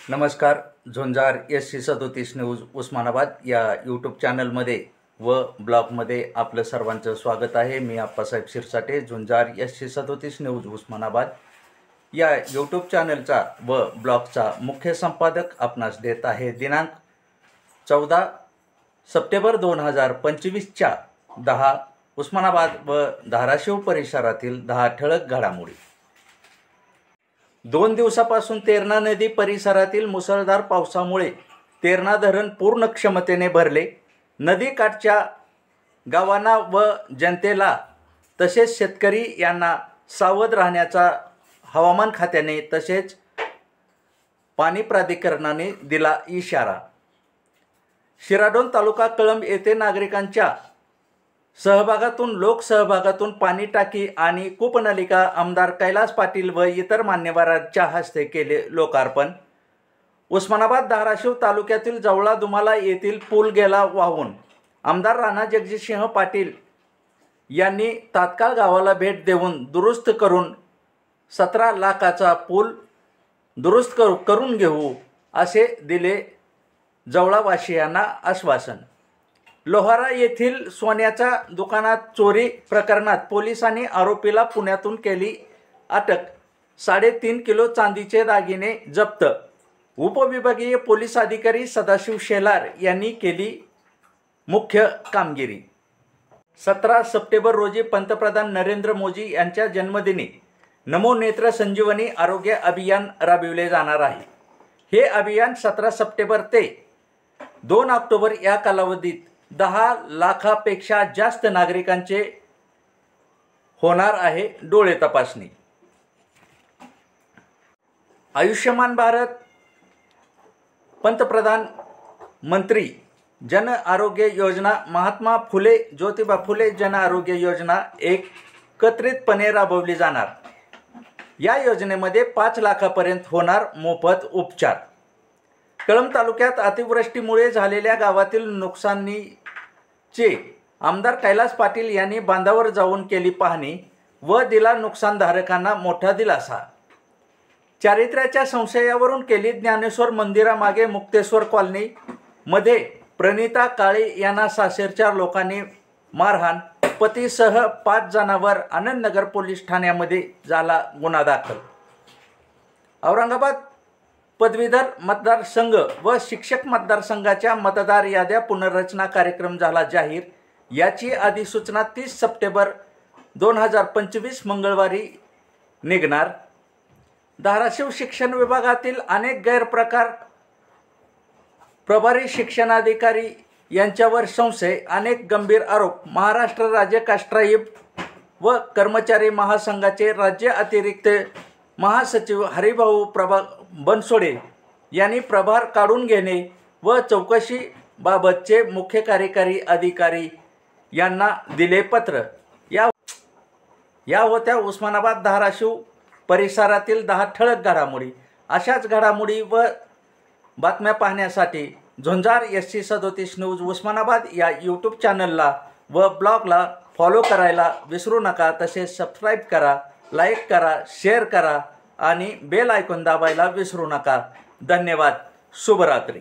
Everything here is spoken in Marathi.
नमस्कार. झुंजार SC37 न्यूज उस्मानाबाद या यूट्यूब चॅनलमध्ये व ब्लॉगमध्ये आपलं सर्वांचं स्वागत आहे. मी आप्पासाहेब शिरसाटे. झुंजार SC37 न्यूज उस्मानाबाद या यूट्यूब चॅनलचा व ब्लॉगचा मुख्य संपादक आपणास देत आहे. दिनांक 14 सप्टेंबर 2025च्या 10 उस्मानाबाद व धाराशिव परिसरातील 10 ठळक घडामोडी. 2 दिवसापासून तेरणा नदी परिसरातील मुसळधार पावसामुळे तेरणा धरण पूर्ण क्षमतेने भरले. नदीकाठच्या गावांना व जनतेला तसेच शेतकरी यांना सावध राहण्याचा हवामान खात्याने तसेच पाणी प्राधिकरणाने दिला इशारा. शिराढोण तालुका कळंब येथे नागरिकांच्या सहभागातून लोकसहभागातून पाणी टाकी आणि कूपनलिका आमदार कैलास पाटील व इतर मान्यवरांच्या हस्ते केले लोकार्पण. उस्मानाबाद धाराशिव तालुक्यातील जवळा दुमाला येथील पूल गेला वाहून. आमदार राणा जगजितसिंह पाटील यांनी तात्काळ गावाला भेट देऊन दुरुस्त करून 17 लाखाचा पूल दुरुस्त करून घेऊ असे दिले जवळावासियांना आश्वासन. लोहारा येथील सोन्याच्या दुकानात चोरी प्रकरणात पोलिसांनी आरोपीला पुण्यातून केली अटक. 3.5 किलो चांदीचे दागिने जप्त. उपविभागीय पोलीस अधिकारी सदाशिव शेलार यांनी केली मुख्य कामगिरी. 17 सप्टेंबर रोजी पंतप्रधान नरेंद्र मोदी यांच्या जन्मदिनी नमो नेत्र संजीवनी आरोग्य अभियान राबविले जाणार आहे. हे अभियान 17 सप्टेंबर ते 2 ऑक्टोबर या कालावधीत 10 लाखापेक्षा जास्त नागरिकांचे होणार आहे डोळे तपासणी. आयुष्यमान भारत पंतप्रधान मंत्री जन आरोग्य योजना, महात्मा फुले ज्योतिबा फुले जन आरोग्य योजना एकत्रितपणे राबवली जाणार. या योजनेमध्ये 5 लाखापर्यंत होणार मोफत उपचार. कळंब तालुक्यात अतिवृष्टीमुळे झालेल्या गावातील नुकसानीचे आमदार कैलास पाटील यांनी बांधावर जाऊन केली पाहणी व दिला नुकसानधारकांना मोठा दिलासा. चारित्र्याच्या संशयावरून केली ज्ञानेश्वर मंदिरामागे मुक्तेश्वर कॉलनी मध्ये प्रणिता काळे यांना सासरच्या लोकांनी मारहाण. पतीसह 5 जणांवर आनंदनगर पोलीस ठाण्यामध्ये झाला गुन्हा दाखल. औरंगाबाद पदवीधर मतदारसंघ व शिक्षक मतदारसंघाच्या मतदार याद्या पुनर्रचना कार्यक्रम झाला जाहीर. याची अधिसूचना 30 सप्टेंबर 2025 मंगळवारी निघणार. धाराशिव शिक्षण विभागातील अनेक गैरप्रकार, प्रभारी शिक्षणाधिकारी यांच्यावर संशय, अनेक गंभीर आरोप. महाराष्ट्र राज्य कास्ट्राईब व कर्मचारी महासंघाचे राज्य अतिरिक्त महासचिव हरिभाऊ बनसोडे यांनी प्रभार काढून घेणे व चौकशीबाबतचे मुख्य कार्यकारी अधिकारी यांना दिले पत्र. या होत्या उस्मानाबाद धाराशिव परिसरातील 10 ठळक घडामोडी. अशाच घडामोडी व बातम्या पाहण्यासाठी झुंजार SC37 न्यूज उस्मानाबाद या यूट्यूब चॅनलला व ब्लॉगला फॉलो करायला विसरू नका. तसेच सबस्क्राईब करा, लाईक करा, शेअर करा आणि बेल आयकॉन दाबायला विसरू नका. धन्यवाद. शुभरात्री.